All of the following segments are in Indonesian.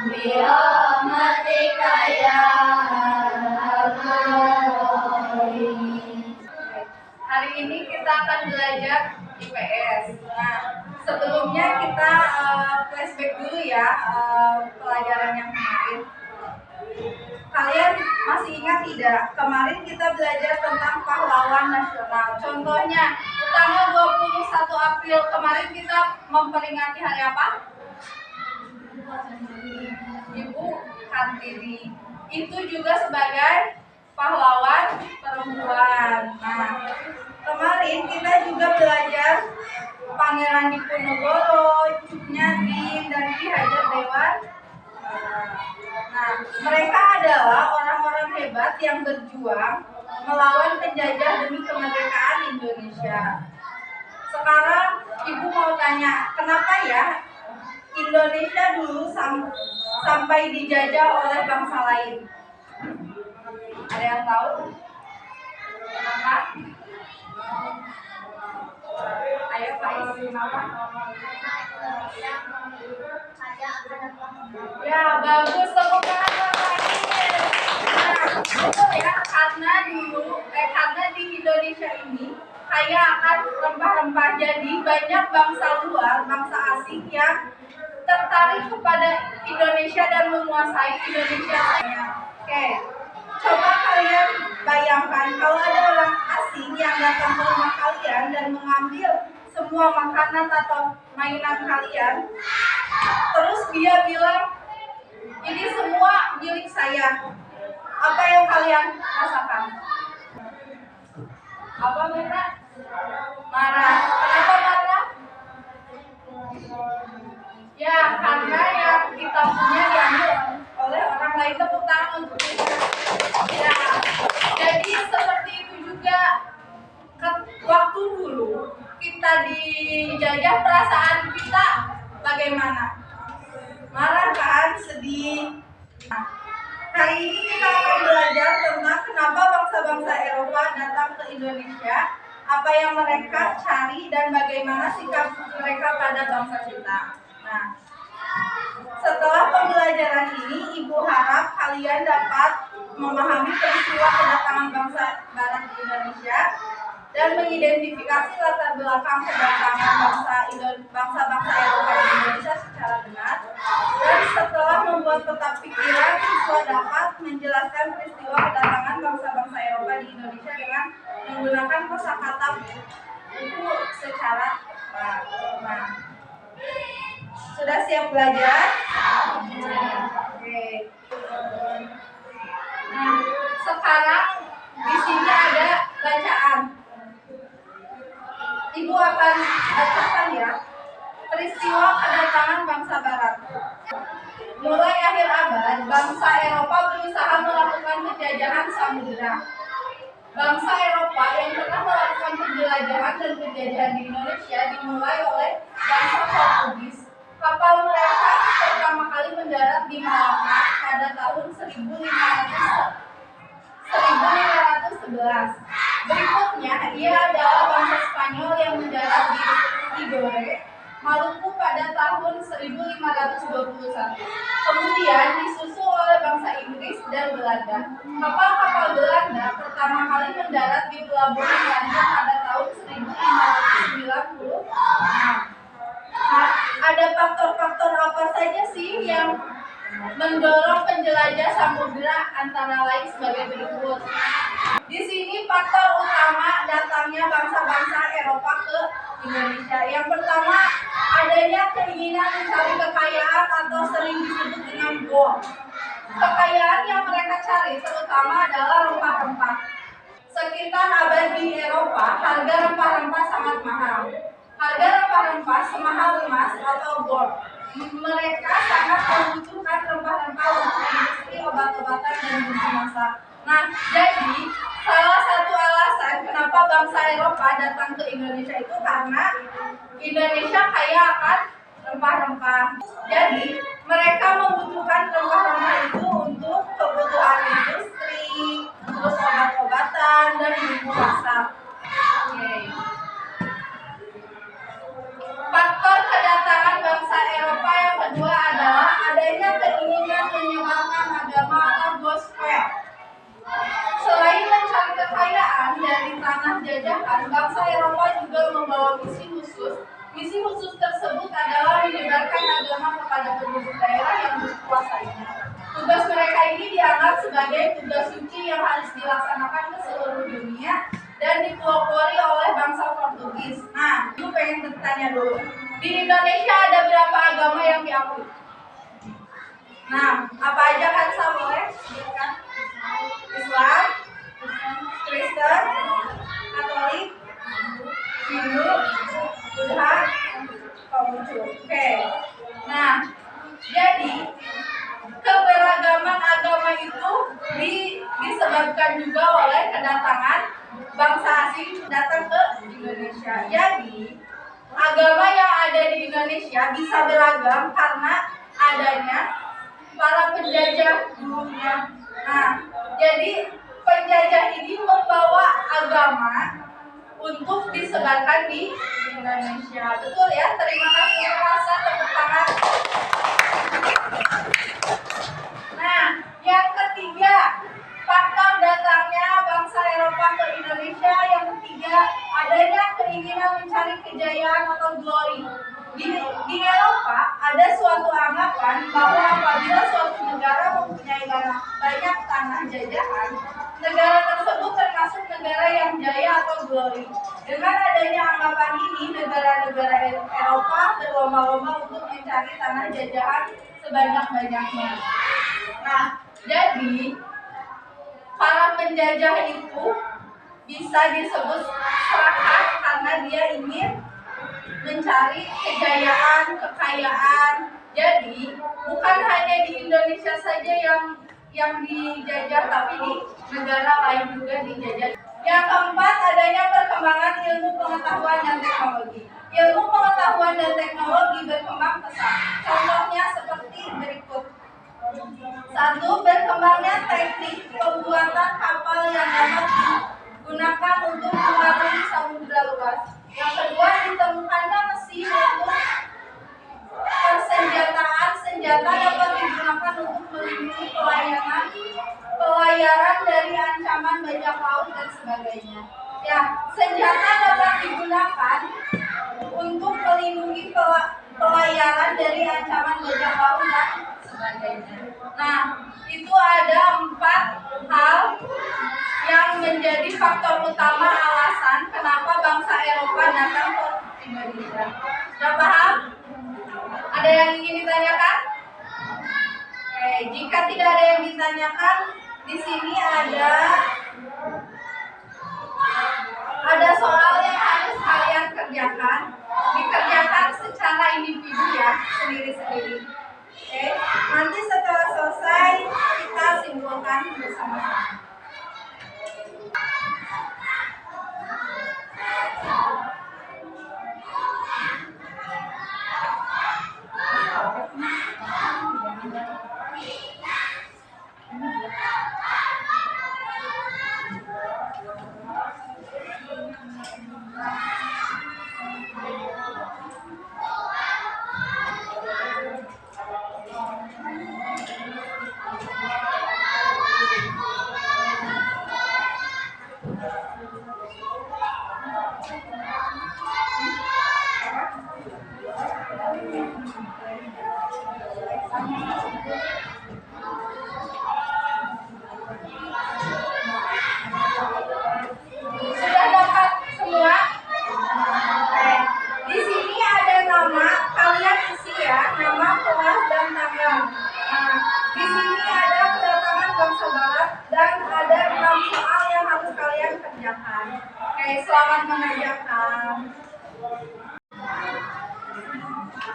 birahmatika ya arhamar rahimin. Hari ini kita akan belajar IPS. Nah, sebelumnya kita flashback dulu ya pelajaran yang kemarin. Kalian masih ingat tidak? Kemarin kita belajar tentang pahlawan nasional. Contohnya, tanggal 21 April kemarin kita memperingati hari apa? Ibu Kartini. Itu juga sebagai pahlawan perempuan. Nah, kemarin kita juga belajar Pangeran Diponegoro, Cuk Nyatin, dan Ki Hajar Dewantara. Nah, mereka adalah orang-orang hebat yang berjuang melawan penjajah demi kemerdekaan Indonesia. Sekarang Ibu mau tanya, kenapa ya Indonesia dulu sampai dijajah oleh bangsa lain? Ada yang tahu? Kenapa? Ayo Pak Is, kenapa? Ya, bagus, tepuk tangan Pak Is. Nah, betul ya, karena di Indonesia ini kaya akan rempah-rempah, jadi banyak bangsa luar, bangsa asing yang tertarik kepada Indonesia dan menguasai Indonesia. Oke, coba kalian bayangkan kalau ada orang asing yang datang ke rumah kalian dan mengambil semua makanan atau mainan kalian, terus dia bilang ini semua milik saya. Apa yang kalian rasakan? Apa Mira? Marah. Kenapa marah? Ya, karena yang kita punya diambil oleh orang lain. Tepuk tangan untuk kita. Ya, jadi seperti itu juga waktu dulu kita dijajah, perasaan kita bagaimana? Marah kan? Sedih. Nah, kali ini kita akan belajar tentang kenapa bangsa-bangsa Eropa datang ke Indonesia, apa yang mereka cari, dan bagaimana sikap mereka pada bangsa kita. Nah, setelah pembelajaran ini, Ibu harap kalian dapat memahami peristiwa kedatangan bangsa Barat di Indonesia dan mengidentifikasi latar belakang kedatangan bangsa-bangsa Eropa di Indonesia secara benar. Dan setelah membuat peta pikiran, siswa dapat menjelaskan peristiwa kedatangan bangsa-bangsa Eropa di Indonesia dengan menggunakan kosakata buku secara nah. Sudah siap belajar? Oke. Nah, sekarang di sini ada bacaan. Ibu akan bacakan ya. Peristiwa kedatangan bangsa Barat. Mulai akhir abad, bangsa Eropa berusaha melakukan penjajahan samudera. Bangsa Eropa yang pernah melakukan penjelajahan dan penjajahan di Indonesia dimulai oleh bangsa Portugis. Kapal mereka pertama kali mendarat di Malaka pada tahun 1511. Berikutnya, ia adalah bangsa Spanyol yang mendarat di Tidore, Maluku pada tahun 1521. Kemudian disusul oleh bangsa Inggris dan Belanda. Kapal-kapal Belanda pertama kali mendarat di pelabuhan London pada tahun 1596. Nah, ada faktor-faktor apa saja sih yang mendorong penjelajah samudera, antara lain sebagai berikut. Di sini faktor utama datangnya bangsa-bangsa Eropa ke Indonesia. Yang pertama, adanya keinginan mencari kekayaan atau sering disebut dengan gold. Kekayaan yang mereka cari terutama adalah rempah-rempah. Sekitar abad di Eropa, harga rempah-rempah sangat mahal. Harga rempah-rempah semahal emas atau gold. Mereka sangat membutuhkan rempah-rempah untuk industri obat-obatan dan bumbu masak. Nah, jadi salah satu alasan kenapa bangsa Eropa datang ke Indonesia itu karena Indonesia kaya akan rempah-rempah. Jadi mereka membutuhkan rempah-rempah itu untuk kebutuhan industri, terus obat-obatan dan bumbu masak. Faktor kedatangan bangsa Eropa yang kedua adalah tanah jajahan, bangsa Eropa juga membawa misi khusus. Misi khusus tersebut adalah menyebarkan agama kepada penduduk daerah yang dikuasainya. Tugas mereka ini dianggap sebagai tugas suci yang harus dilaksanakan ke seluruh dunia dan dipelopori oleh bangsa Portugis. Nah, ibu pengen bertanya dulu, di Indonesia ada berapa agama yang diakui? Nah, apa aja kan saya boleh sebutkan? Islam, Kristen, Katolik, Hindu, Buddha, Konghucu. Oke. Nah, jadi keberagaman agama itu disebabkan juga oleh kedatangan bangsa asing datang ke Indonesia. Jadi, agama yang ada di Indonesia bisa beragam karena adanya para penjajah dulunya. Nah, jadi penjajah ini membawa agama untuk disebarkan di Indonesia. Betul ya? Terima kasih rasa tepuk tangan. Nah, yang ketiga, faktor datangnya bangsa Eropa ke Indonesia. Yang ketiga, adanya keinginan mencari kejayaan atau glory. Di Eropa ada suatu anggapan bahwa apabila suatu negara mempunyai banyak tanah jajahan, negara tersebut termasuk negara yang jaya atau glory. Dengan adanya anggapan ini, negara-negara Eropa berlomba-lomba untuk mencari tanah jajahan sebanyak-banyaknya. Nah, jadi para penjajah itu bisa disebut serakah karena dia ingin mencari kejayaan, kekayaan. Jadi bukan hanya di Indonesia saja yang dijajah, tapi di negara lain juga dijajah. Yang keempat, adanya perkembangan ilmu pengetahuan dan teknologi. Ilmu pengetahuan dan teknologi berkembang pesat. Contohnya seperti berikut. 1. Berkembangnya teknik pembuatan kapal yang dapat digunakan untuk melalui samudra luas. Yang kedua, ditemukannya mesin untuk persenjataan. Senjata dapat digunakan untuk melindungi pelayaran dari ancaman bajak laut dan sebagainya. Ya, senjata dapat digunakan untuk melindungi pelayaran dari ancaman bajak laut dan sebagainya. Nah, itu ada 4 hal yang menjadi faktor utama alasan kenapa bangsa Eropa datang ke Indonesia. Sudah paham? Ada yang ingin ditanyakan? Oke, jika tidak ada yang ditanyakan, di sini ada soal yang harus kalian kerjakan. Dikerjakan secara individu ya, sendiri-sendiri. Oke, nanti setelah selesai kita simpulkan bersama-sama. Sudah dapat semua? Oke. Di sini ada nama, kalian isi ya, nama, kelas, dan tanggal. Nah, di sini ada kedatangan bangsa barat dan ada 6 soal yang harus kalian kerjakan. Oke, selamat mengerjakan.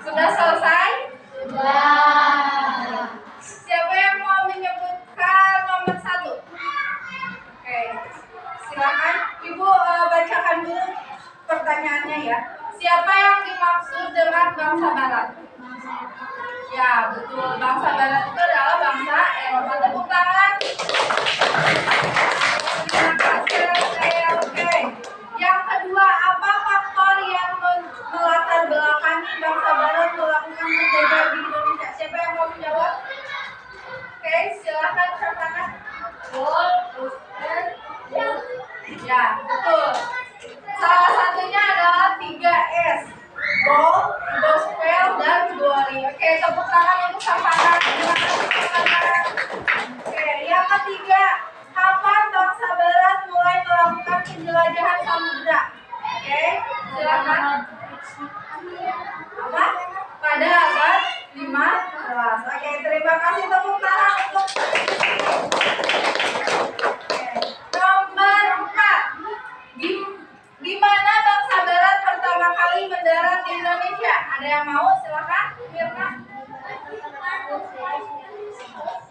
Sudah selesai? Sudah. Siapa yang mau menyebutkan nomor 1? Oke, silakan Ibu bacakan dulu pertanyaannya ya. Siapa yang dimaksud dengan bangsa barat? Ya, betul. Bangsa barat itu adalah bangsa Eropa. Tepuk tangan. Terima kasih. Oke. Yang kedua, apa faktor yang melatar belakangi bangsa barat melakukan penjajahan di Indonesia? Siapa yang mau menjawab? Oke, silakan angkat tangan. Ya, Betul. Salah satunya adalah 3S. Goal, gospel, dan glory. Oke, tepuk tangan untuk Savana. Terima kasih Savana. Oke, yang ketiga, kapan bangsa Barat mulai melakukan penjelajahan samudra? Oke, silakan. Apa? Pada abad 15. Oke, terima kasih, tepuk tangan untuk. Oke, nomor 4. Di mana bangsa Barat pertama kali mendarat di Indonesia? Ada yang mau? Silakan, Mirna.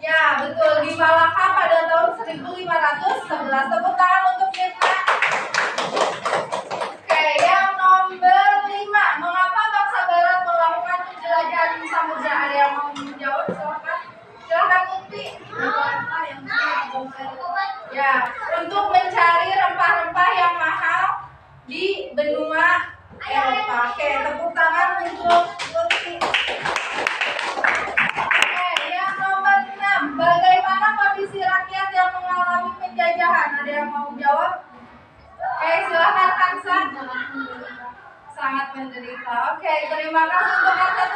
Ya, betul, di Malaka pada tahun 1511. Tepuk tangan untuk Mirna. Oke, yang nomor 5. Mengapa bangsa Barat melakukan penjelajahan di samudra? Ada yang mau menjawab? Silakan. Silakan Mukti. Ya, untuk mencari rempah-rempah yang mahal di benua Eropa. Oke, tepuk tangan untuk Mukti. Oke, yang nomor 6. Bagaimana kondisi rakyat yang mengalami penjajahan? Ada yang mau jawab? Oke, silakan Kansa. Sangat menderita. Oke, terima kasih untuk Kansa.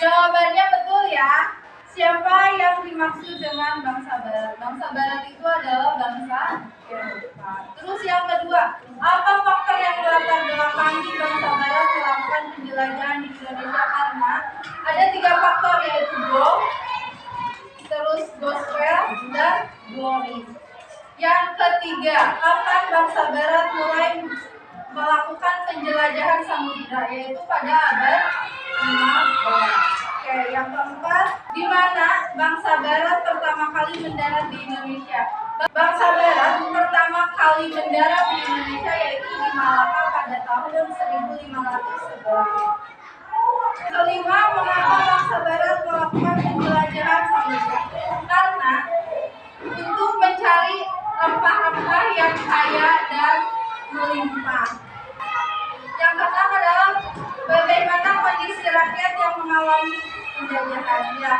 Jawabannya betul ya. Siapa yang dimaksud dengan bangsa Barat? Bangsa Barat itu adalah bangsa Eropa. Terus yang kedua, apa faktor yang melatar belakangi bangsa Barat melakukan penjelajahan di Indonesia? Karena ada 3 faktor, yaitu goal, terus gospel, dan glory. Yang ketiga, kapan bangsa Barat mulai melakukan penjelajahan samudra? Yaitu pada abad 15. Oke, yang keempat, di mana bangsa Barat pertama kali mendarat di Indonesia? Bangsa Barat pertama kali mendarat di Indonesia yaitu di Malaka pada tahun 1511. Kelima, mengapa bangsa Barat melakukan penjelajahan samudra? Karena untuk mencari rempah-rempah yang kaya dan melimpah. Yang keenam adalah bagaimana kondisi rakyat yang mengalami penjajahan. Ya,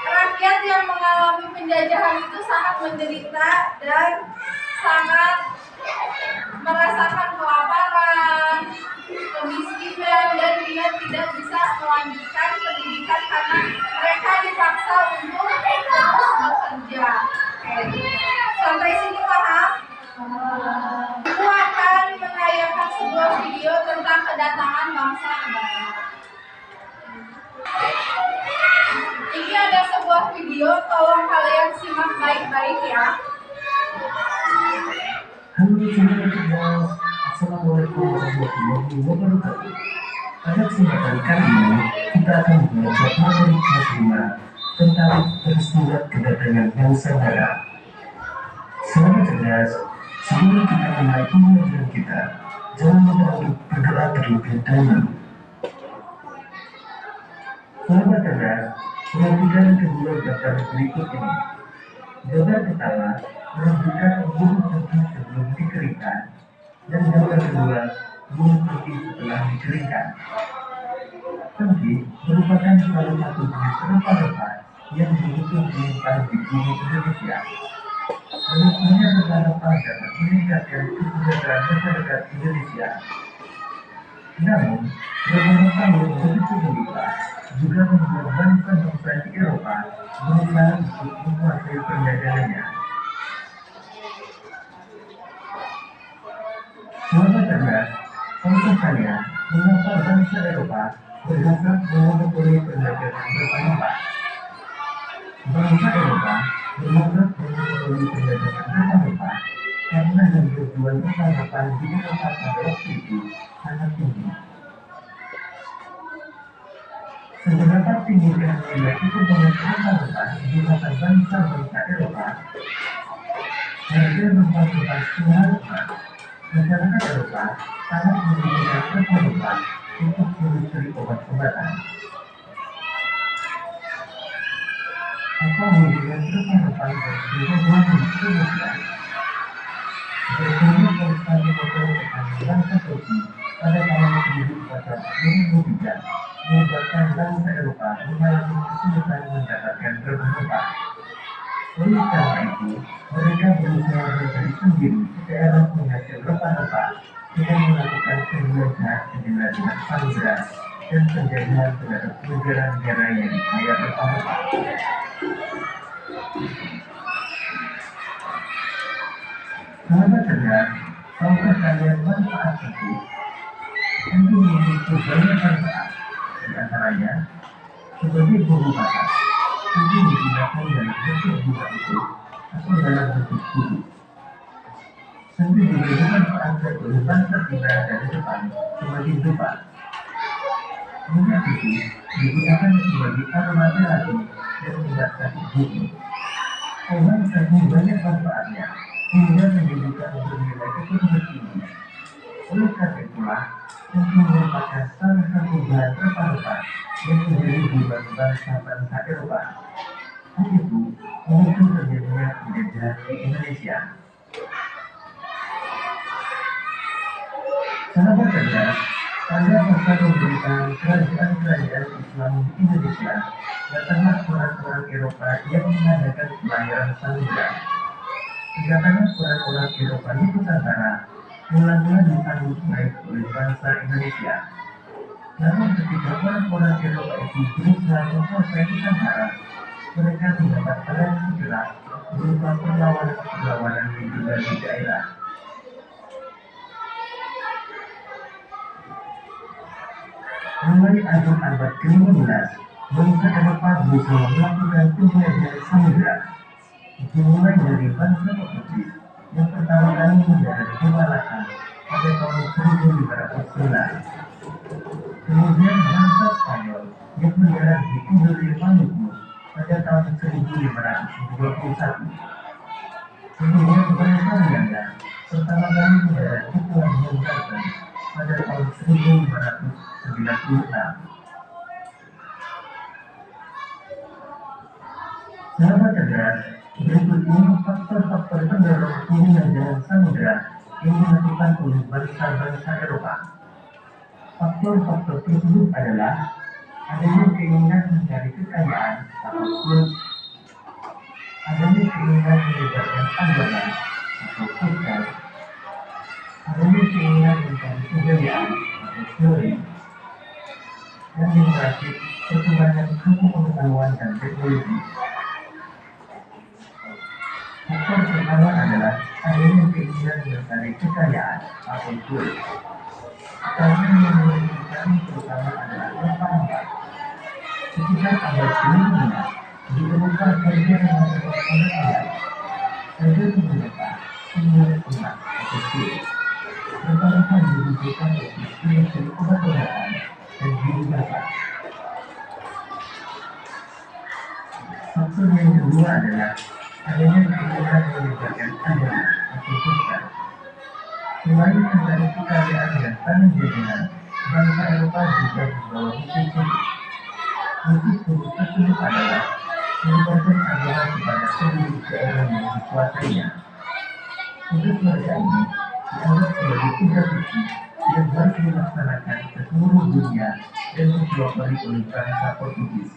rakyat yang mengalami penjajahan itu sangat menderita dan sangat merasakan kelaparan, kemiskinan, dan dia tidak bisa melanjutkan pendidikan karena mereka dipaksa untuk terus bekerja. Oke. Sampai sini paham? Aku akan menayangkan sebuah video tentang kedatangan bangsa Barat. Ini ada sebuah video, tolong kalian simak baik-baik ya. Halo semua, Assalamualaikum warahmatullahi wabarakatuh. Pada kesempatan kali ini kita akan belajar materi kelas 5 tentang bersurat kedatangan bangsa Barat. Selamat cerdas, sebelum kita mulai pembelajaran kita, jangan lupa untuk berdoa terlebih dahulu. Selamat cerdas, perhatikan kedua gambar berikut ini. Gambar pertama menunjukkan burung putih sebelum dikeringkan, dan gambar kedua burung putih setelah dikeringkan. Putih merupakan salah satu jenis rempah-rempah yang begitu melimpah di bumi Indonesia. Menurutnya rempah-rempah dapat meningkatkan kesejahteraan masyarakat Indonesia. Namun, rempah-rempah yang begitu melimpah juga membuat bangsa-bangsa di Eropa berusaha untuk menguasai perdagangannya. Selamat cerdas, contoh kalian mengapa bangsa Eropa berhasrat memonopoli perdagangan rempah-rempah. Bangsa Eropa berhasrat memonopoli perdagangan rempah-rempah karena harga jual rempah-rempah di Eropa pada waktu itu sangat tinggi. Seberapa tinggi nilai kebutuhan rempah-rempah di mata bangsa-bangsa Eropa? Harga rempah-rempah seharusnya masyarakat Eropa sangat membutuhkan rempah-rempah untuk industri obat-obatan. Apa hubungan rempah-rempah dan kebutuhan Indonesia? Berbeda Konstantinopel dengan bangsa Turki pada tahun 1453 menyebabkan bangsa Eropa mengalami kesulitan mendapatkan rempah-rempah. Oleh karena itu, mereka berusaha mencari sendiri ke daerah penghasil rempah-rempah dengan melakukan penjelajahan jendela dengan samudera dan penjajahan terhadap negara-negara yang kaya rempah-rempah. Sahabat cerdas, tahukah kalian manfaat itu? Tentu memiliki banyak manfaat, di antaranya sebagai bumbu masak, tentu digunakan dalam bentuk bunga itu atau dalam bentuk bubuk. Tentu juga dimanfaatkan oleh bangsa Cina dan Jepang sebagai dupa. Minyak itu digunakan sebagai aroma terapi dan obat sakit gigi. Obat saking banyak manfaatnya hingga menjadikan bernilai ekonomi tinggi. Oleh karena itulah, tentu merupakan salah satu bahan rempah-rempah yang menjadi beban bangsa-bangsa Eropa. Hal itu memicu terjadinya penjajahan di Indonesia. Sahabat cerdas, pada masa pemerintahan kerajaan-kerajaan Islam di Indonesia, datanglah orang-orang Eropa yang mengadakan pelayaran samudera. Kedatangan orang-orang Eropa di Nusantara mula-mula disambut baik oleh bangsa Indonesia. Namun ketika orang-orang Eropa itu berusaha menguasai Nusantara, mereka mendapat reaksi keras berupa perlawanan-perlawanan di berbagai daerah. Mulai abad ke-15, bangsa Eropa berusaha melakukan penjajahan samudera. Dimulai dari bangsa Portugis yang pertama kali mendarat di Malaka pada tahun 1509. Kemudian bangsa Spanyol yang mendarat di Indonesia Maluku pada tahun 1521. Kemudian bangsa Belanda pertama kali mendarat di Pelabuhan Banten pada tahun 1596. Sahabat cerdas, berikut ini faktor-faktor pendorong penjajahan samudera yang dilakukan oleh bangsa-bangsa Eropa. Faktor-faktor tersebut adalah adanya keinginan mencari kekayaan atau gold, adanya keinginan menyebarkan agama atau kultur, adanya keinginan mencari kejayaan atau teori, dan yang terakhir perkembangan ilmu pengetahuan dan teknologi. Faktor pertama adalah adanya keinginan mencari kekayaan atau gold. Karena yang menentukan terutama adalah rempah-rempah. Sekitar abad ke-15 ditemukan harga yang mendapat penelitian. Harga menggunakan penggunaan emas atau gold. Rempah-rempah dibutuhkan untuk industri obat-obatan dan biru bapak. Faktor yang kedua adalah adanya keinginan menyebarkan agama atau kultur. Selain mencari kekayaan dan tanah jajahan, bangsa Eropa juga membawa musik kudus. Musik kudus tersebut adalah menyebarkan agama kepada penduduk daerah yang dikuasainya. Tugas mereka ini dianggap sebagai tugas suci yang harus dilaksanakan ke seluruh dunia dan dipelopori oleh bangsa Portugis.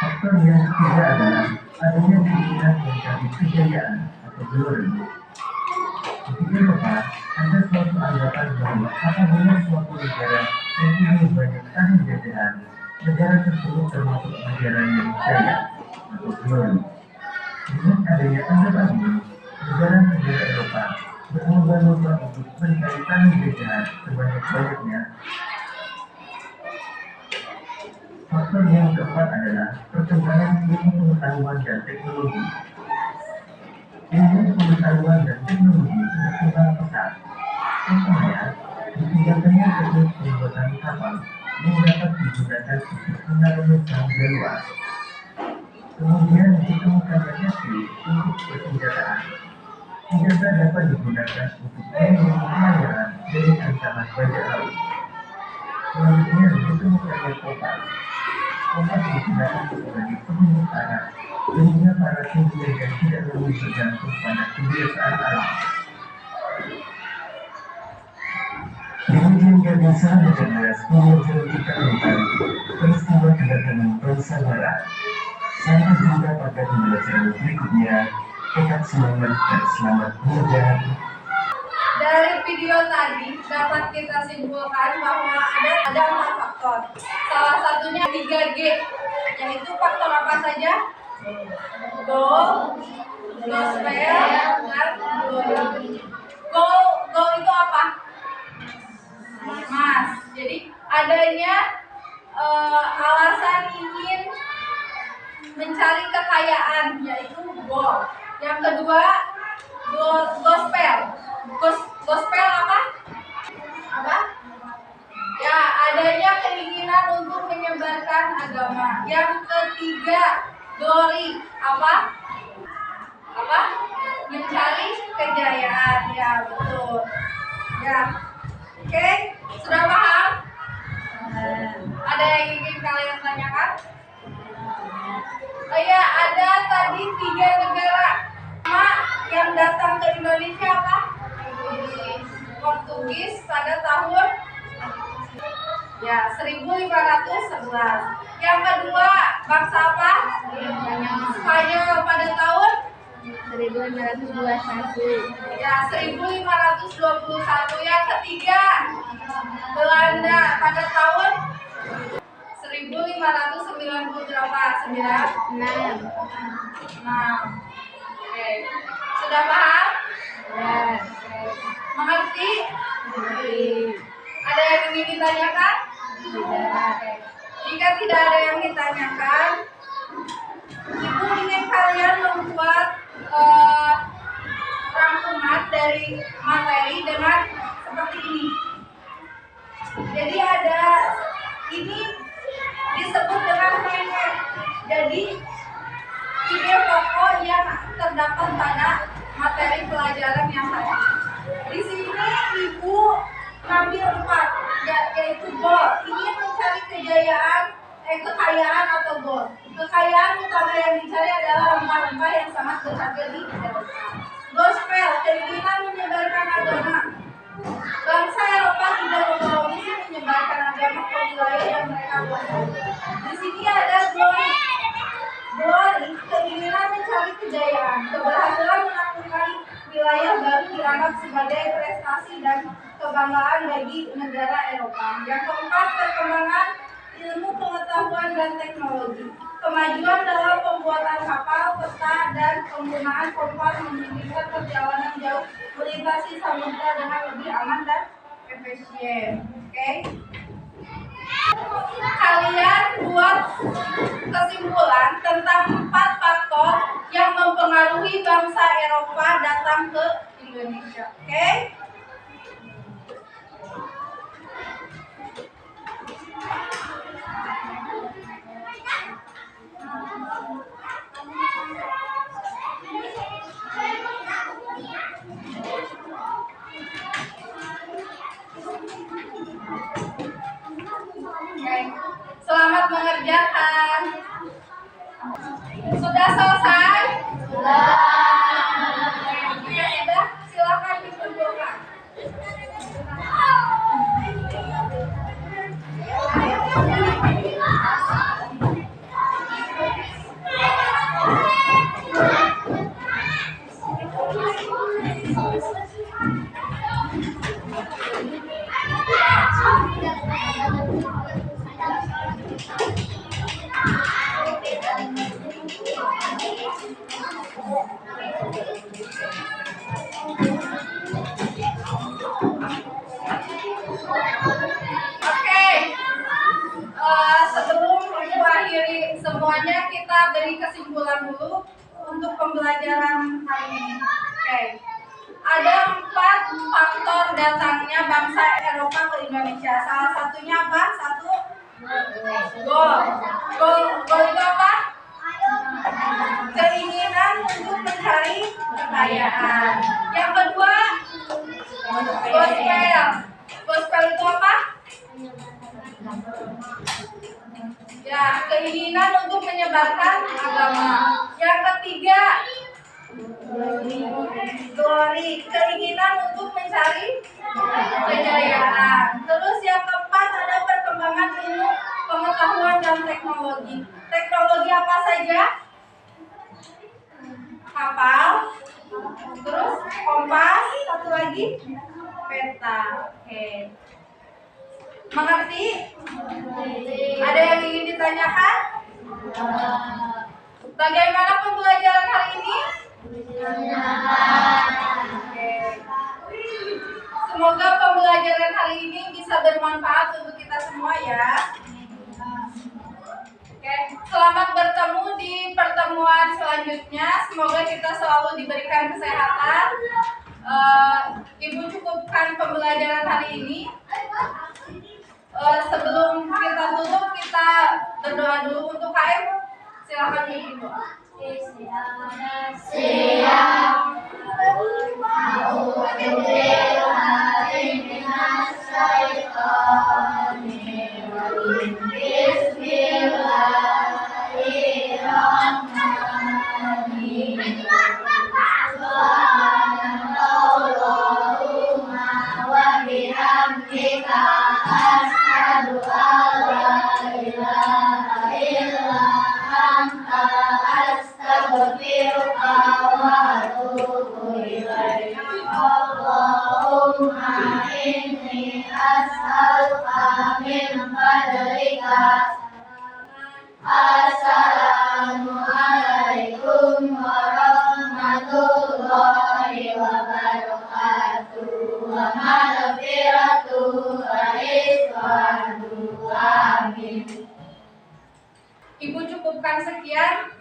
Faktor yang ketiga adalah adanya keinginan mencari kejayaan atau glory. Di Eropa, ada suatu anggapan bahwa apabila suatu negara mempunyai banyak tanah jajahan, negara tersebut termasuk negara yang jaya atau glory. Dengan adanya anggapan ini, negara-negara Eropa berlomba-lomba untuk mencari tanah jajahan sebanyak-banyaknya. Faktor yang keempat adalah perkembangan ilmu pengetahuan dan teknologi. Ilmu pengetahuan dan teknologi berkembang pesat. Contohnya, dikembangkannya teknik pembuatan kapal yang dapat digunakan untuk mengarungi samudera luas. Kemudian ditemukannya listrik untuk persenjataan. Senjata dapat digunakan untuk melindungi pelayaran dari ancaman bajak laut. Selanjutnya ditemukannya kompas. Kompas digunakan sebagai penunjuk arah sehingga para penjelajah tidak perlu bergantung pada kebiasaan alam. Kemudian gagasan cerdas mengajar kita tentang peristiwa kedatangan bangsa Barat. Sampai jumpa pada pembelajaran berikutnya. Tetap semangat dan selamat belajar. Dari video tadi dapat kita simpulkan bahwa ada 4 faktor. Salah satunya 3G, yaitu faktor apa saja? Goal, gospel, dan glory. Goal itu apa? Mas. Jadi adanya alasan ingin mencari kekayaan, yaitu goal. Yang kedua, gospel. Gospel apa? Apa? Ya, adanya keinginan untuk menyebarkan agama. Yang ketiga, glory. Apa? Apa? Mencari kejayaan. Ya, betul. Ya. Oke, sudah paham? Ada yang ingin kalian tanyakan? Oh ya, ada tadi 3 negara yang datang ke Indonesia apa? Portugis pada tahun 1511. Yang kedua, bangsa apa? Spanyol pada tahun 1521. ya 1521. Yang ketiga, Belanda pada tahun 1598. 6. Oke. Sudah paham? Ya. Mengerti? Jadi, Ada yang ingin ditanyakan? tidak. Jika tidak ada yang ditanyakan, Ibu ingin kalian membuat rangkuman dari materi dengan seperti ini. Jadi ini disebut dengan PNR. Jadi ide pokok yang terdapat pada materi pelajaran yang tadi. Di sini Ibu ngambil 4, yaitu goal. Ingin mencari kekayaan atau goal. Kekayaan utama yang dicari adalah rempah-rempah yang sangat berharga di Eropa. Gospel, keinginan menyebarkan agama. Bangsa Eropa tidak membawa misi menyebarkan agama ke wilayah yang mereka kuasai. Di sini ada glory. Glory, keinginan mencari kejayaan. Keberhasilan menaklukkan wilayah baru dianggap sebagai prestasi dan kebanggaan bagi negara Eropa. Yang keempat, perkembangan ilmu pengetahuan dan teknologi. Kemajuan dalam pembuatan kapal, peta, dan penggunaan kompas memungkinkan perjalanan jauh melintasi samudra dengan lebih aman dan efisien. Oke? Kalian buat kesimpulan tentang 4 faktor yang mempengaruhi bangsa Eropa datang ke Indonesia. Oke? Oke. Selamat mengerjakan. Sudah selesai? Sudah. Ya sudah, silakan dikumpulkan. Oke, sebelum Ibu akhiri semuanya, kita beri kesimpulan dulu untuk pembelajaran hari ini. Oke, ada 4 faktor datangnya bangsa Eropa ke Indonesia. Salah satunya apa? 1, goal. Goal itu apa? Keinginan untuk mencari kekayaan. Yang kedua, gospel. Gospel itu apa? Ya, keinginan untuk menyebarkan agama. Yang ketiga, glory, keinginan untuk mencari kejayaan. Terus yang keempat ada perkembangan ilmu pengetahuan dan teknologi. Teknologi apa saja? Kapal, terus kompas, satu lagi peta. Oke. Mengerti? Ada yang ingin ditanyakan? Bagaimana pembelajaran hari ini? Oke. Semoga pembelajaran hari ini bisa bermanfaat untuk kita semua ya. Oke, selamat bertemu di pertemuan selanjutnya. Semoga kita selalu diberikan kesehatan. Ibu cukupkan pembelajaran hari ini. Sebelum kita tutup, kita berdoa dulu untuk KM. Silakan Ibu. Assalamualaikum warahmatullahi wabarakatuh. Wa maghfiratuh wa rizqanuh. Amin. Ibu cukupkan sekian.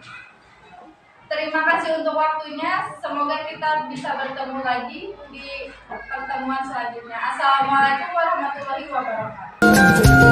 Terima kasih untuk waktunya. Semoga kita bisa bertemu lagi di pertemuan selanjutnya. Assalamualaikum warahmatullahi wabarakatuh.